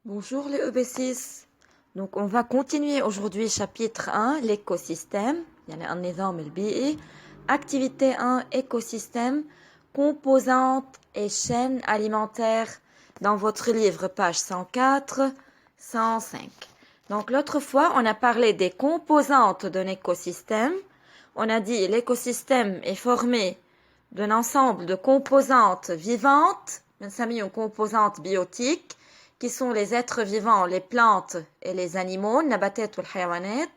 Bonjour les EB6. Donc on va continuer aujourd'hui chapitre 1, l'écosystème. Il y a un nizam al-bi'i. Activité 1, écosystème, composantes et chaînes alimentaires dans votre livre, page 104, 105. Donc l'autre fois, on a parlé des composantes d'un écosystème. On a dit l'écosystème est formé d'un ensemble de composantes vivantes, une composante biotique, qui sont les êtres vivants, les plantes et les animaux, nabatat ou hayawanat,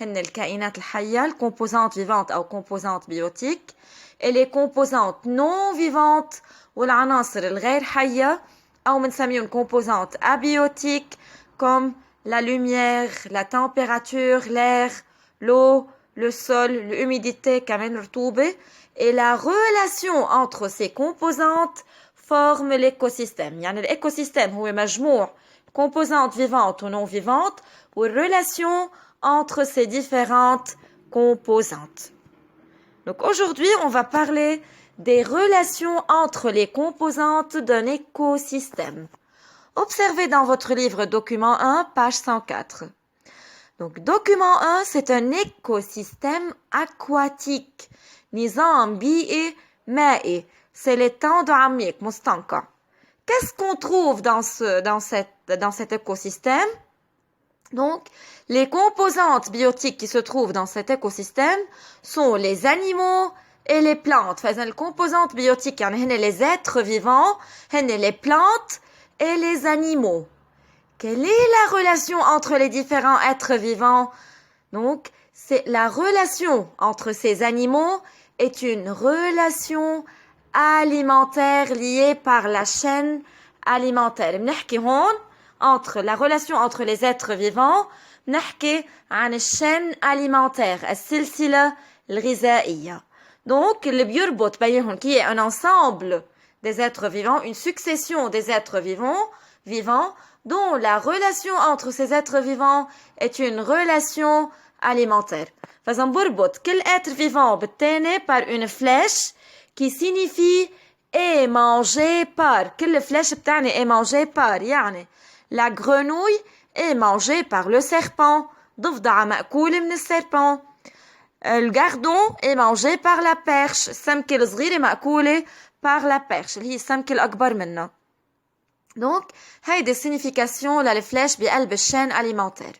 هن الكائنات الحية, composantes vivantes ou composantes biotiques, et les composantes non vivantes ou العناصر الغير حية أو بنسميهم composantes abiotiques comme la lumière, la température, l'air, l'eau, le sol, l'humidité, كمان رطوبة, et la relation entre ces composantes forme l'écosystème. يعني l'écosystème هو مجموع composantes vivantes ou non vivantes ou relation entre ces différentes composantes. Donc aujourd'hui, on va parler des relations entre les composantes d'un écosystème. Observez dans votre livre document 1, page 104. Donc document 1, c'est un écosystème aquatique. نظام بيئي مائي. C'est l'étang de عميق مستنقع. Qu'est-ce qu'on trouve dans cet écosystème? Donc, les composantes biotiques qui se trouvent dans cet écosystème sont les animaux et les plantes. Les composantes biotiques, les êtres vivants, les plantes et les animaux. Quelle est la relation entre les différents êtres vivants? Donc, c'est la relation entre ces animaux est une relation alimentaire liée par la chaîne alimentaire. بنحكي هون entre la relation entre les êtres vivants, بنحكي عن الشين alimentaire, السلسلة الغذائية. Donc, اللي بيربط بينهم qui est un ensemble des êtres vivants, une succession des êtres vivants, dont la relation entre ces êtres vivants est une relation alimentaire. فإذا بربط كل être vivant بالتاني par une flèche qui signifie est mangé par. كل flèche بتعني est mangé par. يعني la grenouille est mangée par le serpent. ضفدعة مأكولة من السربان. Le gardon est mangé par la perche. السمكة الصغيرة مأكولة par la perche اللي هي السمكة الأكبر منها. Donc, هيدي signification للفلاش بقلب الشين alimentaire.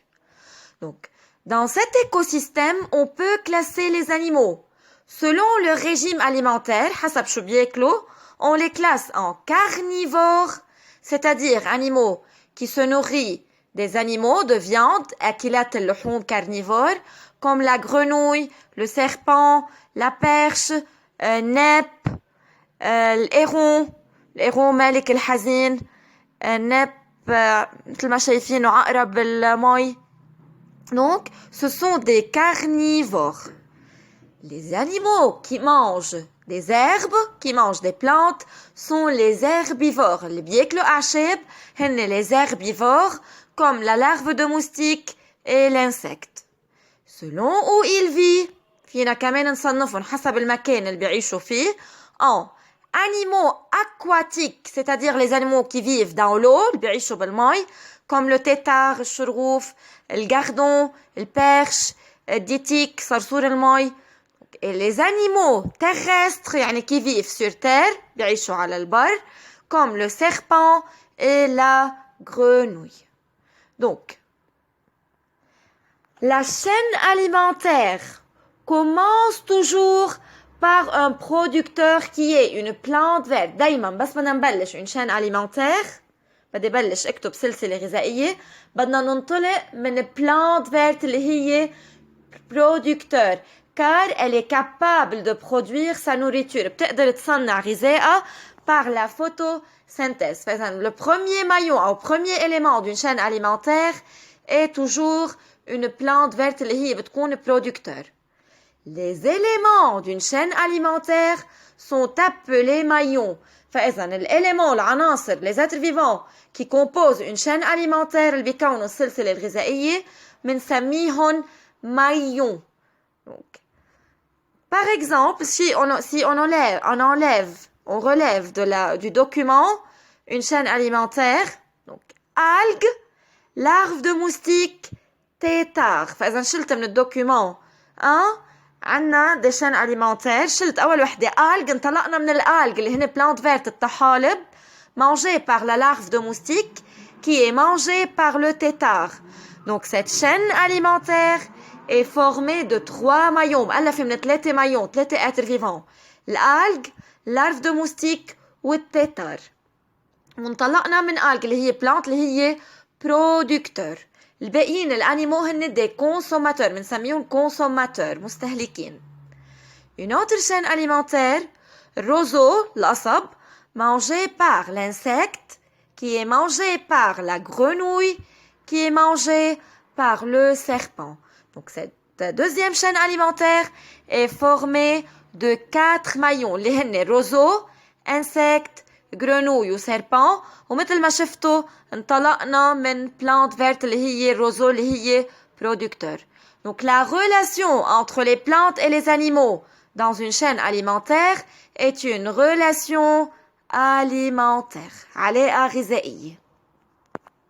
Donc, dans cet écosystème, on peut classer les animaux. Selon le régime alimentaire, حسب شو بياكلوا, on les classe en carnivores, c'est-à-dire animaux qui se nourrissent des animaux de viande, أكلات اللحوم carnivores, comme la grenouille, le serpent, la perche, الناب, الhéron مالك الحزين, الناب مثل ما شايفينه عقرب بالمي. Donc, ce sont des carnivores. Les animaux qui mangent des herbes, qui mangent des plantes, sont les herbivores. اللي بياكلوا أعشاب هن les herbivores, comme la larve de moustique et l'insecte. Selon où il vit, فينا كمان نصنفهم حسب المكان اللي بيعيشوا فيه en animaux aquatiques, c'est-à-dire les animaux qui vivent dans l'eau, اللي بيعيشوا بالمي, comme le tétard, الشرغوف, الجردon, le perche, الديتيك, صرصور المي. Et les animaux terrestres, يعني qui vivent sur terre, بيعيشوا على البر, comme le serpent et la grenouille. Donc, la chaîne alimentaire commence toujours par un producteur qui est une plante verte. دايما بس بدنا نبلش une chaîne alimentaire, بدي بلش اكتب سلسلة غذائية, بدنا ننطلق من plante verte اللي هي producteur, car elle est capable de produire sa nourriture. بتقدر تصنع غذائها par la photosynthèse. Le premier maillon ou premier élément d'une chaîne alimentaire est toujours une plante verte اللي هي بتكون producteur. Les éléments d'une chaîne alimentaire sont appelés maillons. فإذا الإليمون العناصر les êtres vivants qui composent une chaîne alimentaire اللي بيكونوا السلسلة الغذائية بنسميهم maillons. Donc, par exemple, si on relève du document une chaîne alimentaire, donc algues, larves de moustiques, tétards. فإذا شلت من الدوكيومون عنا des chaînes alimentaires. شلت أول وحدة algues، انطلقنا من الalgues اللي هن plantes vertes الطحالب mangées par la larve de moustique qui est mangée par le tétard. Donc cette chaîne alimentaire est formée de 3 maillons. مؤلفة من 3 maillons، 3 êtres vivants. الalgue، larve de moustique والtétard. وانطلقنا من algue اللي هي plante اللي هي producteur. الباقيين الانيمو هن des consommateurs، بنسميهم consommateurs مستهلكين. Une autre chaîne alimentaire، roseau القصب mangé par l'insecte qui est mangé par la grenouille qui est mangé par le serpent. Donc cette deuxième chaîne alimentaire est formée de 4 maillons اللي هن roseau، insecte، grenouille وسيربان. ومثل ما شفتوا انطلقنا من plante verte اللي هي roseau اللي هي producteur. Donc la relation entre les plantes et les animaux dans une chaîne alimentaire est une relation alimentaire. علاقة غذائية.